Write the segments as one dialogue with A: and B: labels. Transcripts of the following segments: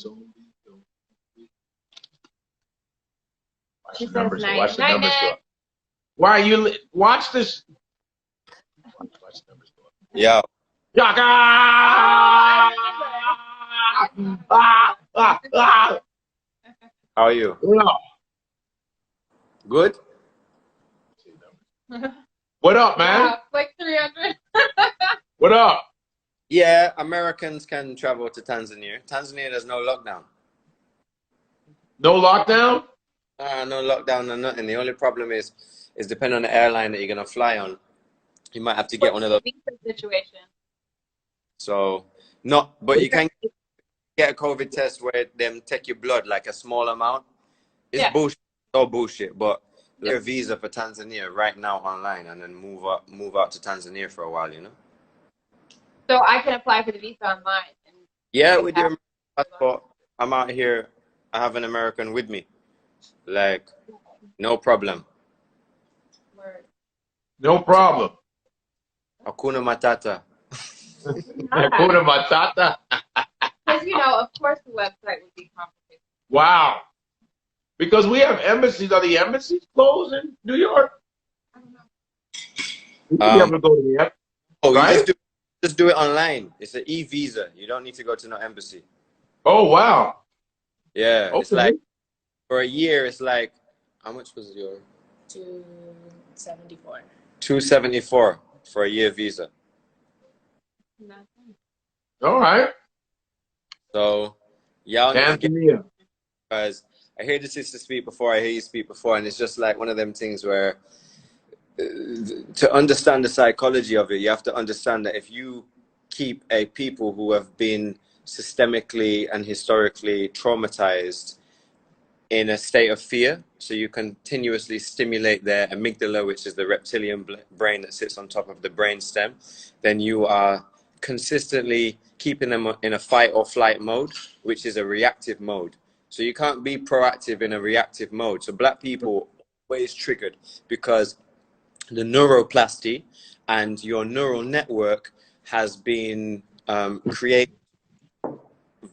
A: Watch the numbers. Watch the numbers go up. Why are you watch this? Watch the numbers go up.
B: Yeah.
A: Chaka!
B: How are you?
A: Yeah.
B: Good?
A: What up, man?
C: Yeah, like 300.
A: What up?
B: Yeah, Americans can travel to Tanzania. Tanzania, there's no lockdown.
A: No lockdown?
B: No lockdown or nothing. The only problem is depending on the airline that you're going to fly on. You might have to get one of those.
C: Visa situation.
B: So, but you can get a COVID test where them take your blood, like a small amount. It's bullshit. So bullshit. But get a visa for Tanzania right now online and then move out to Tanzania for a while, you know?
C: So I can apply for the visa online.
B: Yeah, with your passport. I'm out here. I have an American with me. Like, no problem.
C: Word.
A: No problem.
B: Hakuna Matata.
A: Hakuna Matata.
C: Because, you know, of course the website would be complicated.
A: Wow. Because we have embassies. Are the embassies closed in New York?
C: I don't know.
A: You can never go to the embassy.
B: Oh,
A: right?
B: you just do it online. It's an e-visa. You don't need to go to no embassy.
A: Oh, wow.
B: Yeah.
A: Okay.
B: It's like, for a year, it's like, how much was your?
D: $274.
B: $274 for a year visa.
C: Nothing.
A: All right.
B: So, y'all need to get,
A: Tanzania.
B: because I hear the sister speak before, I hear you speak before, and it's just like one of them things where to understand the psychology of it, you have to understand that if you keep a people who have been systemically and historically traumatized in a state of fear, so you continuously stimulate their amygdala, which is the reptilian brain that sits on top of the brain stem, then you are consistently keeping them in a fight or flight mode, which is a reactive mode. So you can't be proactive in a reactive mode. So black people always triggered because the neuroplasty and your neural network has been created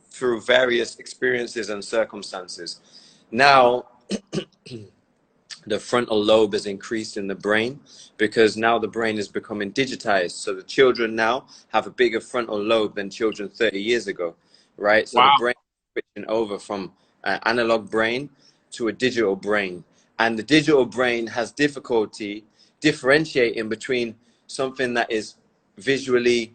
B: through various experiences and circumstances. Now, the frontal lobe is increased in the brain because now the brain is becoming digitized. So the children now have a bigger frontal lobe than children 30 years ago, right? So the brain is switching over from an analog brain to a digital brain. And the digital brain has difficulty differentiating between something that is visually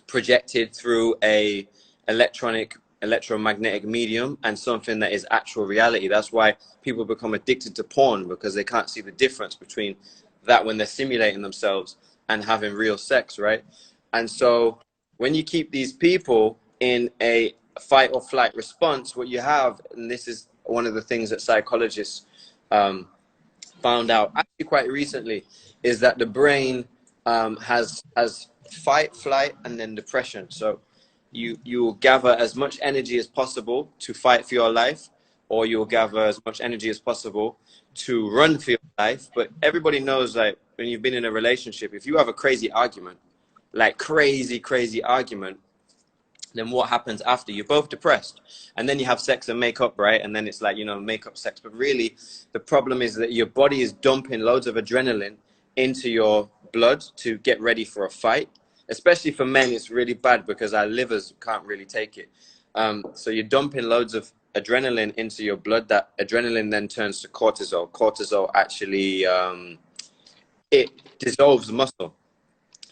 B: projected through a electromagnetic medium and something that is actual reality. That's why people become addicted to porn, because they can't see the difference between that when they're simulating themselves and having real sex, right? And so when you keep these people in a fight or flight response, what you have, and this is one of the things that psychologists found out actually quite recently, is that the brain has fight, flight, and then depression. So you will gather as much energy as possible to fight for your life, or you'll gather as much energy as possible to run for your life. But everybody knows, like, when you've been in a relationship, if you have a crazy argument, like crazy argument, then what happens after? You're both depressed, and then you have sex and make up, right? And then it's like, you know, make up sex. But really, the problem is that your body is dumping loads of adrenaline into your blood to get ready for a fight. Especially for men, it's really bad because our livers can't really take it. So you're dumping loads of adrenaline into your blood. That adrenaline then turns to cortisol. Cortisol actually, it dissolves muscle.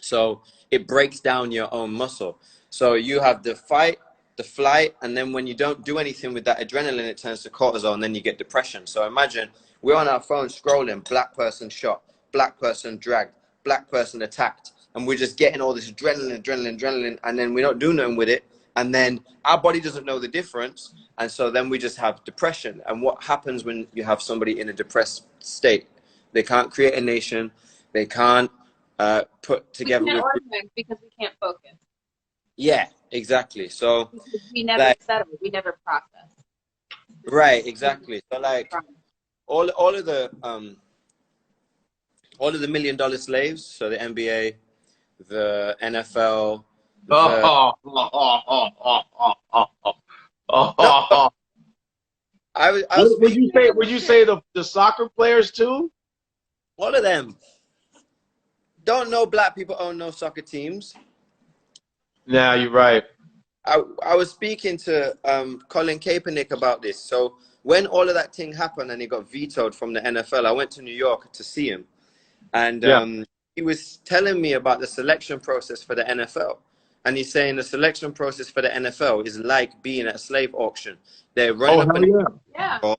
B: So it breaks down your own muscle. So you have the fight, the flight, and then when you don't do anything with that adrenaline, it turns to cortisol, and then you get depression. So imagine we're on our phone scrolling, black person shot, black person dragged, black person attacked, and we're just getting all this adrenaline, and then we don't do nothing with it, and then our body doesn't know the difference, and so then we just have depression. And what happens when you have somebody in a depressed state? They can't create a nation, they can't put together
C: we can't organize because we can't focus.
B: Yeah, exactly. So
C: we never settle, we never process.
B: Right, exactly. So like all of the $1 million slaves, so the NBA, the NFL, was
A: Would
B: speaking.
A: you say? Would you say the soccer players too?
B: All of them. Don't know black people own no soccer teams.
A: Nah, you're right.
B: I was speaking to Colin Kaepernick about this. So when all of that thing happened and he got vetoed from the NFL, I went to New York to see him. And
A: Yeah.
B: he was telling me about the selection process for the NFL. And he's saying the selection process for the NFL is like being at a slave auction. They're running up
A: hell
B: and
C: Yeah.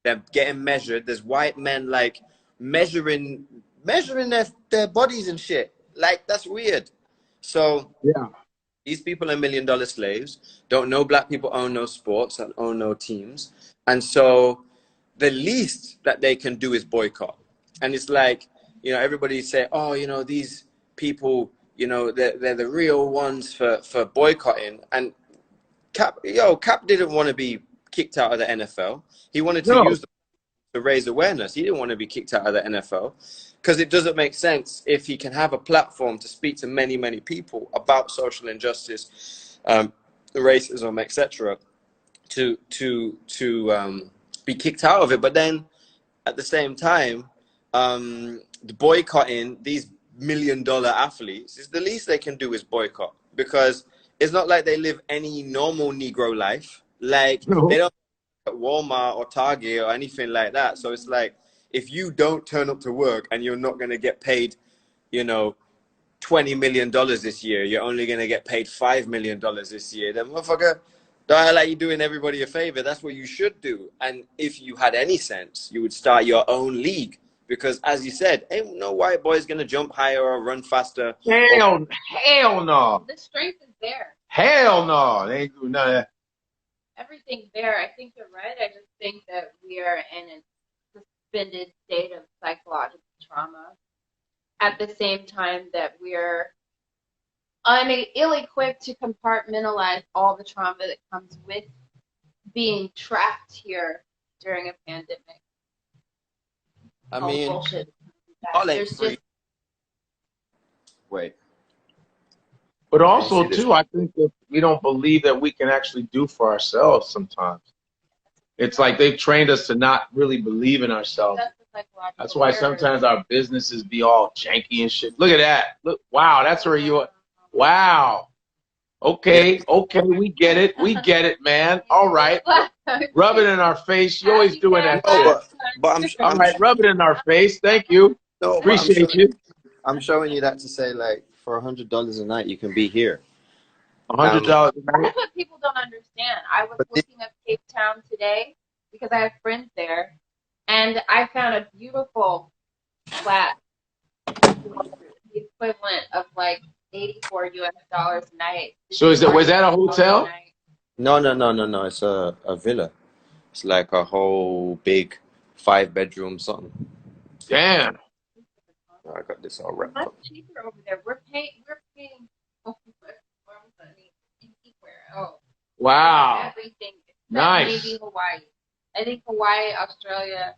B: they're getting measured. There's white men like measuring their bodies and shit. Like, that's weird. So
A: yeah.
B: these people are $1 million slaves, don't know black people own no sports and own no teams. And so the least that they can do is boycott. And it's like, you know, everybody say, oh, you know, these people, you know, they're the real ones for boycotting. And Cap didn't want to be kicked out of the NFL. He wanted to use to raise awareness. He didn't want to be kicked out of the NFL because it doesn't make sense if he can have a platform to speak to many, many people about social injustice, racism, etc., to be kicked out of it. But then at the same time, the boycotting these $1 million athletes is the least they can do is boycott, because it's not like they live any normal Negro life. Like, they don't at Walmart or Target or anything like that. So it's like, if you don't turn up to work and you're not going to get paid, you know, $20 million this year, you're only going to get paid $5 million this year, then motherfucker, don't act like you're doing everybody a favor. That's what you should do. And if you had any sense, you would start your own league, because as you said, ain't no white boy's going to jump higher or run faster.
A: Hell no.
C: The strength is there.
A: Hell no. They ain't doing none of that.
C: Everything's there. I think you're right. I just think that we are in a suspended state of psychological trauma at the same time that we're ill-equipped to compartmentalize all the trauma that comes with being trapped here during a pandemic.
B: I mean,
C: bullshit.
B: There's just... Wait.
A: But also, too, I think that we don't believe that we can actually do for ourselves sometimes. It's like they've trained us to not really believe in ourselves. That's why sometimes our businesses be all janky and shit. Look at that. Look, wow, that's where you are. Wow. Okay, we get it. We get it, man. All right. Rub it in our face. You're always doing that.
B: All
A: right, rub it in our face. Thank you.
B: No,
A: appreciate you.
B: I'm showing you that to say, like, for $100 a night, you can be here.
A: $100 a night.
C: That's what people don't understand. I was looking up Cape Town today because I have friends there, and I found a beautiful flat, the equivalent of like $84 US a night.
A: So was that a hotel?
B: No. It's a villa. It's like a whole big 5-bedroom something.
A: Damn.
B: I got this all wrapped up.
C: Much cheaper over there. We're paying. Oh.
A: Wow.
C: Everything.
A: Nice.
C: Maybe Hawaii. I think Hawaii, Australia,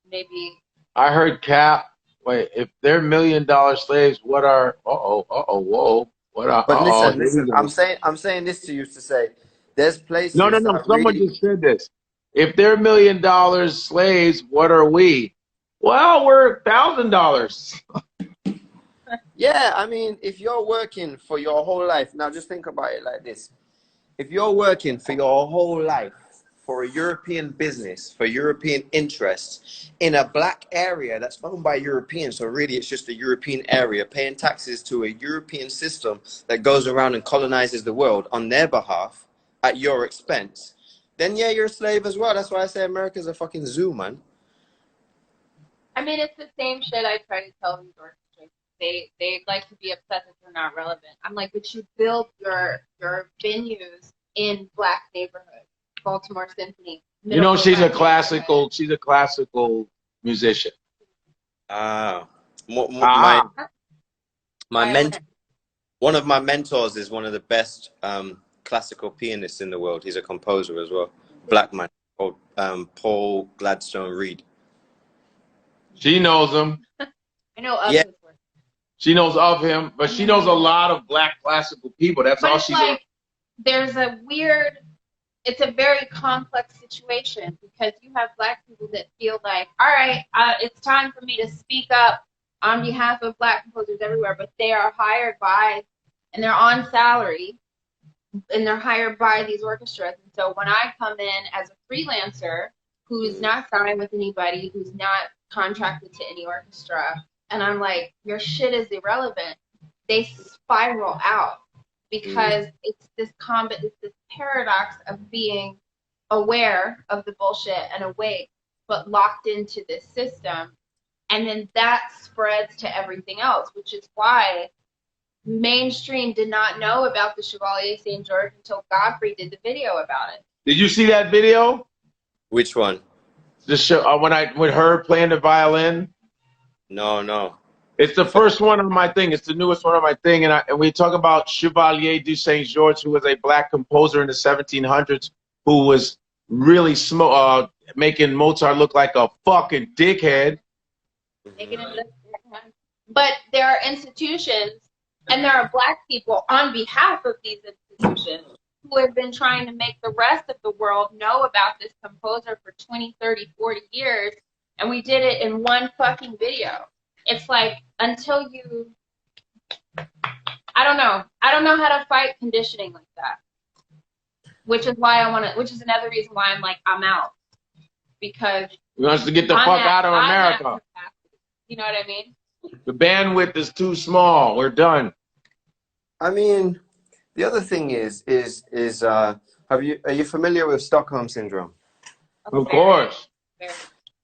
C: maybe.
A: I heard Cap. Wait, if they're $1 million slaves, what are? Whoa. What are?
B: But listen. I'm saying this to you to say, there's places.
A: No. Someone just said this. If they're $1 million slaves, what are we? Well, we're $1,000.
B: Yeah, I mean, if you're working for your whole life, now just think about it like this. If you're working for your whole life for a European business, for European interests, in a black area that's owned by Europeans, so really it's just a European area, paying taxes to a European system that goes around and colonizes the world on their behalf at your expense, then yeah, you're a slave as well. That's why I say America's a fucking zoo, man.
C: I mean, it's the same shit I try to tell these orchestras. They like to be upset that they're not relevant. I'm like, but you build your venues in black neighborhoods. Baltimore Symphony.
A: You know, she's a classical musician.
B: My mentor, one of my mentors is one of the best classical pianists in the world. He's a composer as well. Black man called Paul Gladstone Reed.
A: She knows him.
C: I know of his work.
A: She knows of him, but she knows a lot of black classical people. That's all she's.
C: Like, there's a weird it's a very complex situation because you have Black people that feel like, all right, it's time for me to speak up on behalf of Black composers everywhere, but they are hired by, and they're on salary, and they're hired by these orchestras. And so when I come in as a freelancer who's not signed with anybody, who's not contracted to any orchestra, and I'm like, your shit is irrelevant, they spiral out because it's this paradox of being aware of the bullshit and awake, but locked into this system. And then that spreads to everything else, which is why mainstream did not know about the Chevalier St. George until Godfrey did the video about it.
A: Did you see that video?
B: Which one?
A: The show with her playing the violin.
B: No.
A: It's the first one on my thing. It's the newest one on my thing, and we talk about Chevalier du Saint George, who was a Black composer in the 1700s, who was really making Mozart look like a fucking dickhead.
C: But there are institutions, and there are Black people on behalf of these institutions who have been trying to make the rest of the world know about this composer for 20, 30, 40 years, and we did it in one fucking video. It's like, until you, I don't know how to fight conditioning like that, which is why which is another reason why I'm like, I'm out, because
A: he wants to get the fuck out of America.
C: You know what I mean?
A: The bandwidth is too small. We're done.
B: I mean, the other thing is are you familiar with Stockholm syndrome?
A: Of course.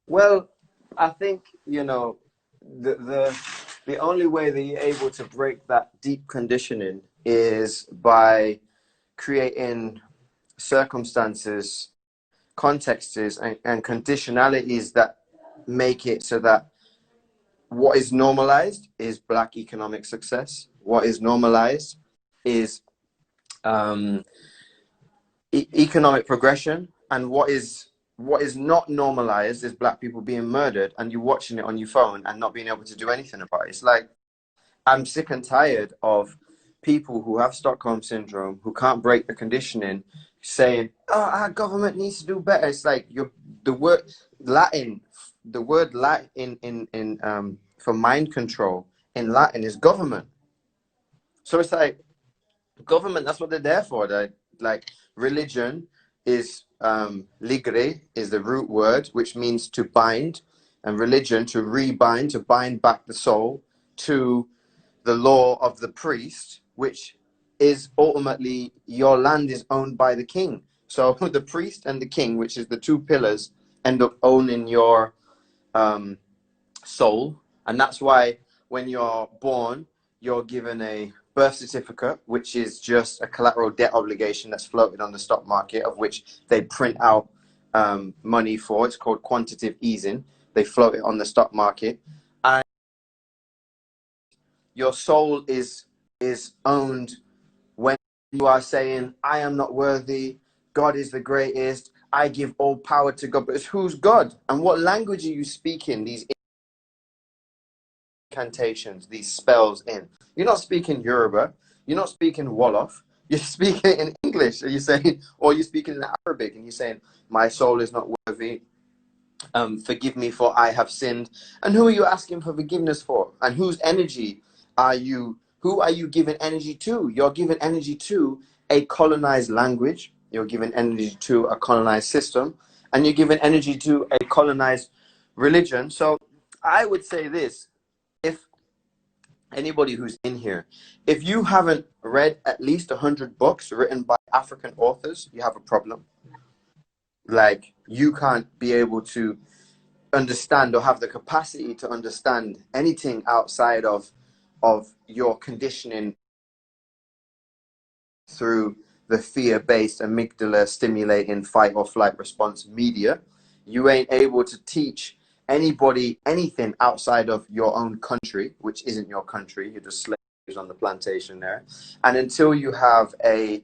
B: Well, I think, you know, the only way that you're able to break that deep conditioning is by creating circumstances, contexts, and conditionalities that make it so that what is normalized is Black economic success. What is normalized is economic progression, and what is not normalized is Black people being murdered, and you watching it on your phone and not being able to do anything about it. It's like, I'm sick and tired of people who have Stockholm syndrome, who can't break the conditioning, saying, "Oh, our government needs to do better." It's like the word Latin in for mind control in Latin is government. So it's like, government, that's what they're there for. Like religion is ligre is the root word, which means to bind, and religion to rebind, to bind back the soul to the law of the priest, which is ultimately your land is owned by the king. So the priest and the king, which is the two pillars, end up owning your soul. And that's why when you're born, you're given a birth certificate, which is just a collateral debt obligation that's floated on the stock market, of which they print out money for. It's called quantitative easing. They float it on the stock market, and your soul is owned when you are saying, "I am not worthy. God is the greatest. I give all power to God." But it's who's God, and what language are you speaking these incantations, these spells in? You're not speaking Yoruba. You're not speaking Wolof. You're speaking in English. Or you're saying, or you're speaking in Arabic, and you're saying, "My soul is not worthy. Forgive me, for I have sinned." And who are you asking for forgiveness for? And whose energy are you? Who are you giving energy to? You're giving energy to a colonized language. You're giving energy to a colonized system, and you're giving energy to a colonized religion. So I would say this: if anybody who's in here, if you haven't read at least 100 books written by African authors, you have a problem. Like, you can't be able to understand or have the capacity to understand anything outside of your conditioning through the fear-based amygdala stimulating fight or flight response media. You ain't able to teach anybody anything outside of your own country, which isn't your country. You're just slaves on the plantation there. And until you have a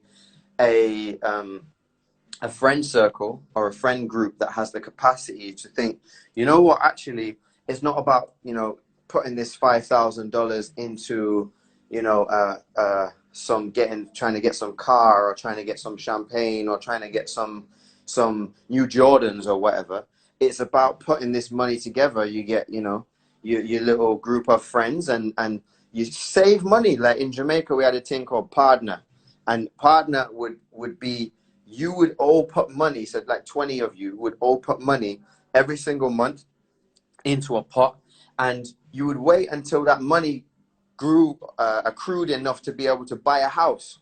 B: friend circle or a friend group that has the capacity to think, you know what, actually, it's not about, you know, putting this $5,000 into, you know, trying to get some car, or trying to get some champagne, or trying to get some new Jordans or whatever. It's about putting this money together. You get, you know, your little group of friends, and you save money. Like in Jamaica, we had a thing called partner, and partner would be, you would all put money. So like 20 of you would all put money every single month into a pot, and you would wait until that money accrued enough to be able to buy a house.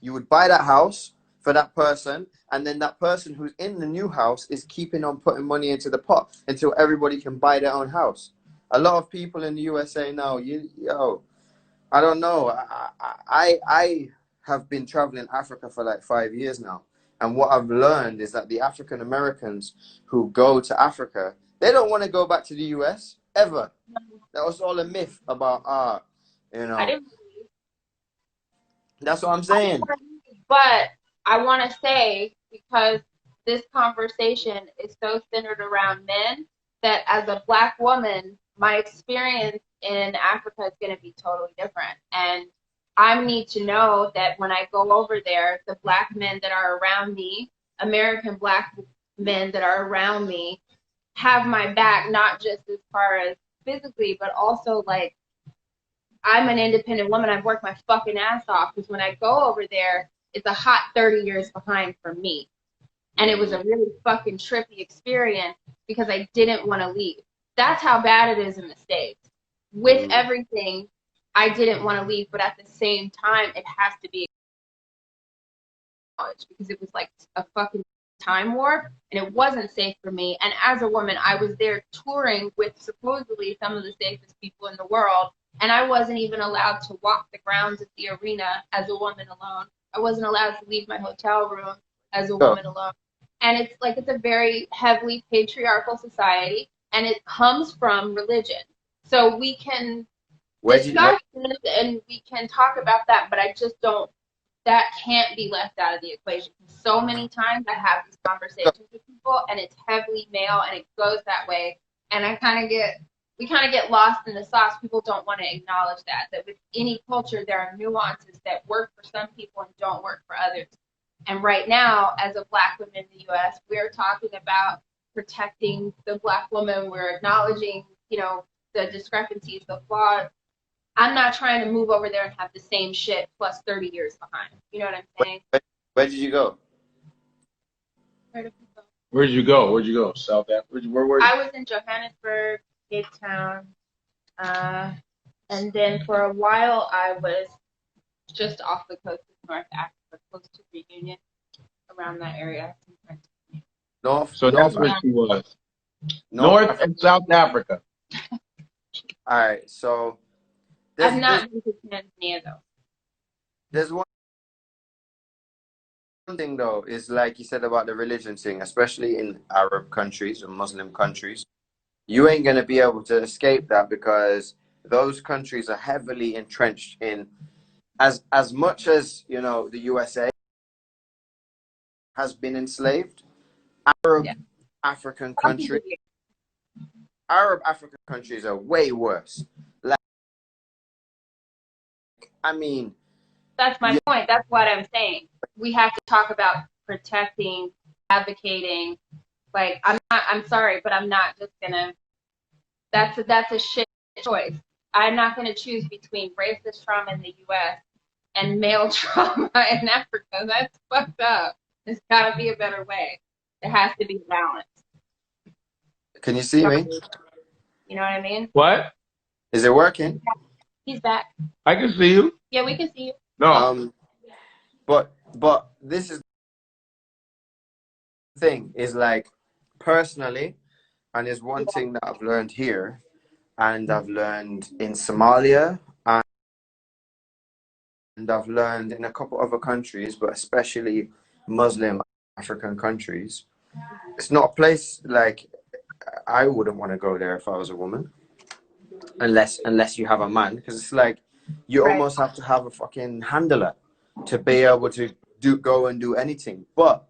B: You would buy that house for that person, and then that person who's in the new house is keeping on putting money into the pot until everybody can buy their own house. A lot of people in the USA now, I don't know. I have been traveling Africa for like 5 years now, and what I've learned is that the African Americans who go to Africa, they don't want to go back to the US ever. That was all a myth about you know.
C: I didn't.
B: That's what I'm saying.
C: But I want to say, because this conversation is so centered around men, that as a Black woman, my experience in Africa is going to be totally different. And I need to know that when I go over there, the Black men that are around me, American Black men that are around me, have my back, not just as far as physically, but also like, I'm an independent woman. I've worked my fucking ass off, because when I go over there, it's a hot 30 years behind for me. And it was a really fucking trippy experience because I didn't want to leave. That's how bad it is in the States. With everything, I didn't want to leave, but at the same time, it has to be acknowledged, because it was like a fucking time warp, and it wasn't safe for me. And as a woman, I was there touring with supposedly some of the safest people in the world, and I wasn't even allowed to walk the grounds of the arena as a woman alone. I wasn't allowed to leave my hotel room as a woman alone. And it's like, it's a very heavily patriarchal society, and it comes from religion. So we can discuss and we can talk about that, but I just don't, that can't be left out of the equation. So many times I have these conversations with people, and it's heavily male, and it goes that way. And we kind of get lost in the sauce. People don't want to acknowledge that with any culture, there are nuances that work for some people and don't work for others. And right now, as a Black woman in the U.S., we're talking about protecting the Black woman. We're acknowledging, you know, the discrepancies, the flaws. I'm not trying to move over there and have the same shit plus 30 years behind. You know what I'm saying?
B: Where did you go?
A: Where'd you go? South Africa? Where were you?
C: I was in Johannesburg, Cape Town, and then for a while I was just off the coast of North Africa, close to Reunion, around that area.
A: So that's where she was. North and South Africa.
B: All right, so
C: I've not been to Tanzania though.
B: There's one thing though, is like you said about the religion thing, especially in Arab countries or Muslim countries. You ain't gonna be able to escape that, because those countries are heavily entrenched in, as much as, you know, the USA has been enslaved, Arab African countries are way worse. Like, I mean,
C: that's my point. That's what I'm saying. We have to talk about protecting, advocating. Like, I'm sorry, but I'm not just gonna, that's a shit choice. I'm not gonna choose between racist trauma in the US and male trauma in Africa. That's fucked up. There's gotta be a better way. There has to be a balance.
B: Can you see me?
C: You know what I mean?
A: What?
B: Is it working?
C: He's back.
A: I can see you.
C: Yeah, we can see you.
A: No.
B: But this is the thing, is like, personally, and is one thing that I've learned here, and I've learned in Somalia, and I've learned in a couple other countries, but especially Muslim African countries. It's not a place, like, I wouldn't want to go there if I was a woman, unless you have a man, because it's like you almost have to have a fucking handler to be able to go and do anything. But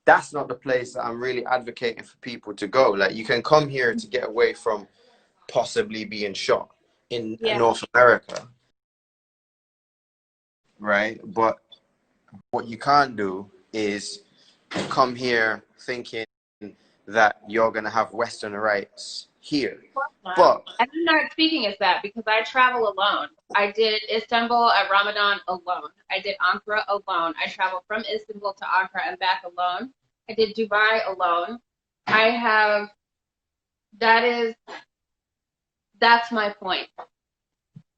B: that's not the place that I'm really advocating for people to go. Like, you can come here to get away from possibly being shot in North America. right? But what you can't do is come here thinking that you're going to have Western rights here. But
C: I'm not speaking as that because I travel alone. I did Istanbul at Ramadan alone. I did Ankara alone. I traveled from Istanbul to Ankara and back alone. I did Dubai alone. That's my point.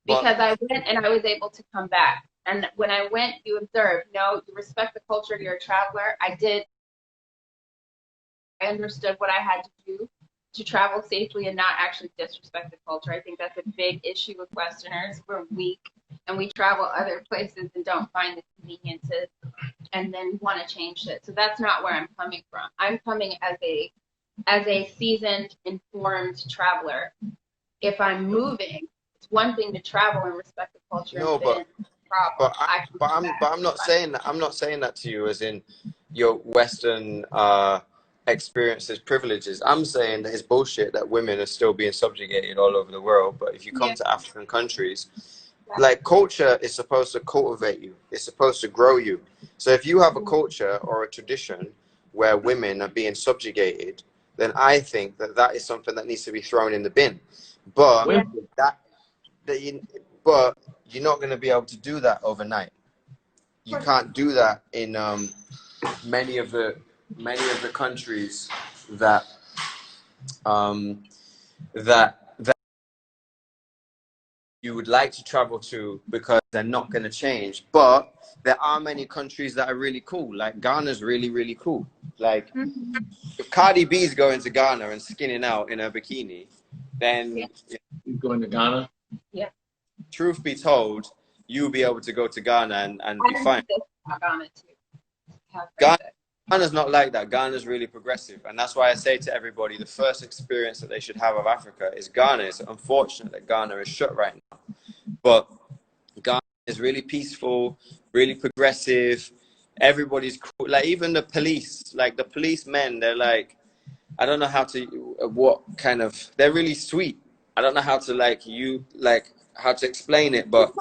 C: Because I went and I was able to come back. And when I went, you observed, no, you respect the culture, you're a traveler. I understood what I had to do to travel safely and not actually disrespect the culture. I think that's a big issue with Westerners. We're weak and we travel other places and don't find the conveniences and then want to change it. So that's not where I'm coming from. I'm coming as a seasoned, informed traveler. If I'm moving, it's one thing to travel and respect the culture.
B: No, I'm not saying that. I'm not saying that to you as in your Western experiences, privileges. I'm saying that it's bullshit that women are still being subjugated all over the world. But if you come to African countries, like culture is supposed to cultivate you. It's supposed to grow you. So if you have a culture or a tradition where women are being subjugated, then I think that is something that needs to be thrown in the bin. But but you're not going to be able to do that overnight. You can't do that in many of the countries that you would like to travel to, because they're not going to change. But there are many countries that are really cool. Like Ghana's really, really cool. Like if Cardi B's going to Ghana and skinning out in her bikini, then
A: you're going to Ghana.
C: Yeah.
B: Truth be told, you'll be able to go to Ghana and be fine. Ghana's not like that. Ghana's really progressive. And that's why I say to everybody, the first experience that they should have of Africa is Ghana. It's unfortunate that Ghana is shut right now. But Ghana is really peaceful, really progressive. Everybody's cool. Like even the police, like the policemen, they're like, I don't know how to, they're really sweet. I don't know how to how to explain it, but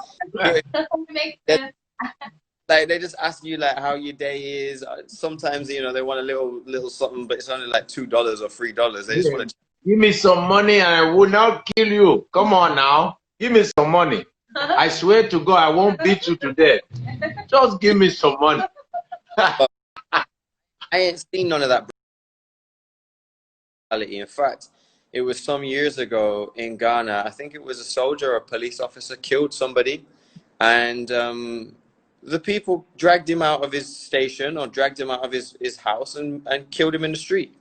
B: like they just ask you like how your day is. Sometimes they want a little something, but it's only like $2 or $3. They just want to
A: give me some money and I will not kill you. Come on now, give me some money. I swear to God, I won't beat you to death. Just give me some money.
B: I ain't seen none of that. In fact, it was some years ago in Ghana. I think it was a soldier or a police officer killed somebody, and the people dragged him out of his station or dragged him out of his house and killed him in the street.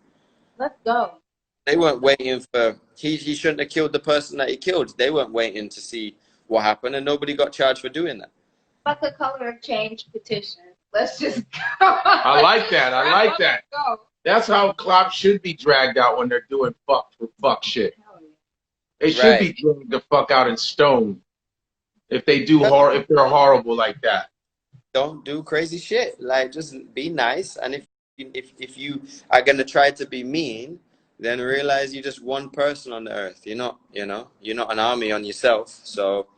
C: Let's go.
B: They weren't waiting for, he shouldn't have killed the person that he killed. They weren't waiting to see what happened, and nobody got charged for doing that.
C: But the color of change petition. Let's just go.
A: I like that. I like that.
C: Go.
A: That's how cops should be dragged out when they're doing fuck shit. They should be dragged the fuck out and stoned if they do if they're horrible like that.
B: Don't do crazy shit. Like just be nice, and if you are gonna try to be mean, then realize you're just one person on the earth. You're not an army on yourself. So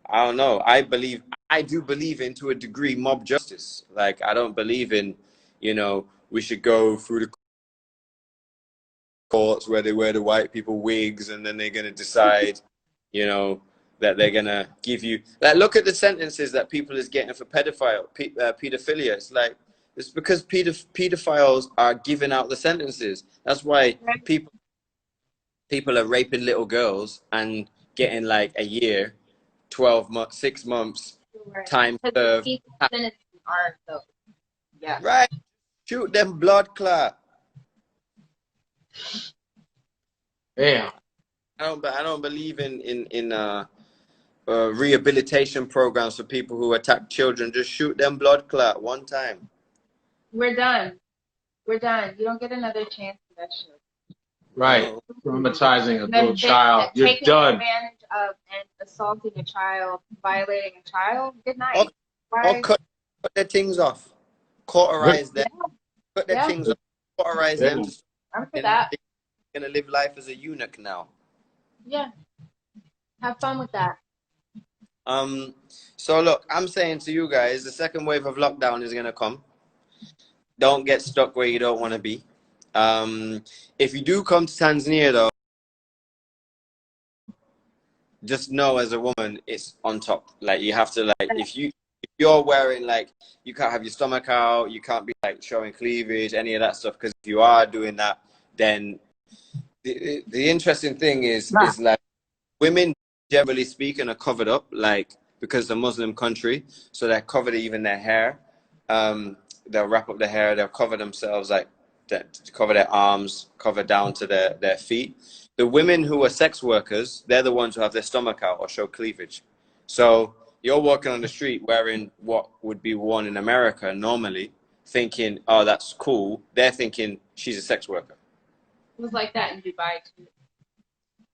B: I don't know. I do believe in, to a degree, mob justice. Like I don't believe in, we should go through the courts where they wear the white people wigs and then they're going to decide, that they're going to give you, like, look at the sentences that people is getting for pedophilia. It's like, it's because pedophiles are giving out the sentences. That's why people are raping little girls and getting like a year, 12 months, 6 months, time served.
C: Yeah.
B: Right. Shoot them blood clot.
A: Yeah.
B: I don't believe in rehabilitation programs for people who attack children. Just shoot them blood clot one time.
C: We're done. You don't get another chance for that shit.
A: Right. Traumatizing a little child. You're done.
C: Taking advantage of and assaulting a child, violating a child. Good night.
B: Or cut their things off. Cauterize them. Cut their things off. Cauterize them.
C: I'm for that.
B: They're going to live life as a eunuch now.
C: Yeah. Have fun with that.
B: So look, I'm saying to you guys, the second wave of lockdown is gonna come. Don't get stuck where you don't want to be. If you do come to Tanzania, though, just know as a woman, it's on top. Like you have to like if you're wearing like you can't have your stomach out, you can't be like showing cleavage, any of that stuff. Because if you are doing that, then the interesting thing is like women generally speaking are covered up, like because it's a Muslim country, so they're covered even their hair. They'll wrap up their hair, they'll cover themselves like that, cover their arms, cover down to their feet. The women who are sex workers, they're the ones who have their stomach out or show cleavage. So you're walking on the street wearing what would be worn in America normally, thinking, oh, that's cool. They're thinking she's a sex worker.
C: It was like that in Dubai too.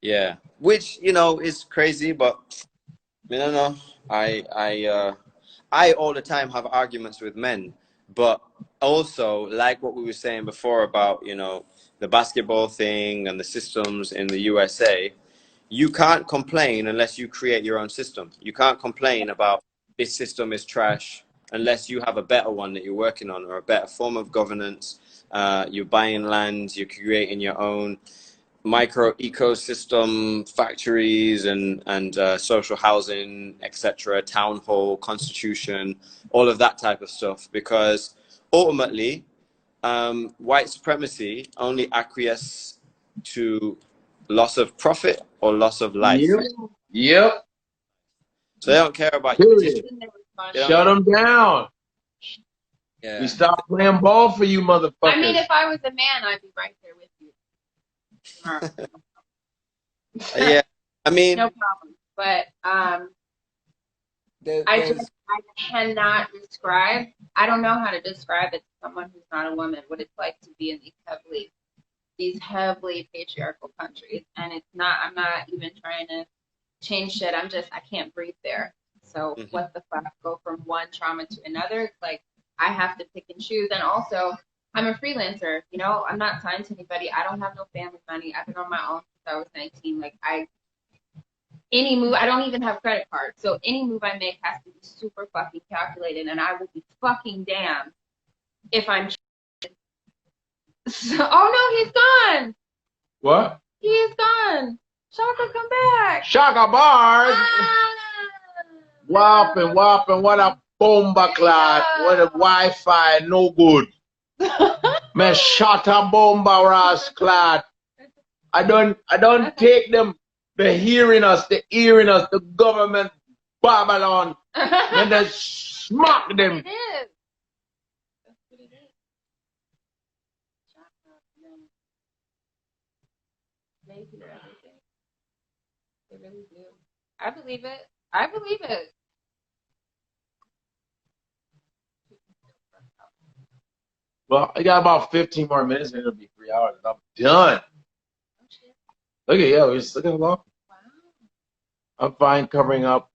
B: Yeah, which you know is crazy, but I don't know. I all the time have arguments with men, but also like what we were saying before about the basketball thing and the systems in the USA. You can't complain unless you create your own system. You can't complain about this system is trash unless you have a better one that you're working on or a better form of governance. You're buying land, you're creating your own micro ecosystem, factories and social housing, etc., town hall, constitution, all of that type of stuff. Because ultimately, white supremacy only acquiesce to loss of profit or loss of life.
A: Yep.
B: So they don't care about you.
A: Shut them down.
B: Yeah.
A: We stop playing ball for you, motherfuckers.
C: I mean, if I was a man, I'd be right there with you.
B: Yeah. I mean,
C: no problem. But I cannot describe. I don't know how to describe it to someone who's not a woman. What it's like to be in these heavily patriarchal countries, and it's not. I'm not even trying to change shit. I can't breathe there. So what the fuck? Go from one trauma to another. It's like I have to pick and choose, and also I'm a freelancer. I'm not signed to anybody. I don't have no family money. I've been on my own since I was 19. Like any move, I don't even have credit cards. So any move I make has to be super fucking calculated, and I will be fucking damned if I'm. So, oh no, he's gone.
A: What?
C: He is gone. Shaka, come back.
A: Chakabars. Whopping, what a bomba clot. What a Wi-Fi, no good. Man, shut a bomba ras clot. I don't take them. They're hearing us, the government Babylon. And they smack them.
C: It is. That's what it is. They hear everything. They really do. I believe it. I believe it.
A: Well, I got about 15 more minutes and it'll be 3 hours and I'm done.
C: Oh, shit.
A: Look at, look at how long.
C: Wow.
A: I'm fine covering up.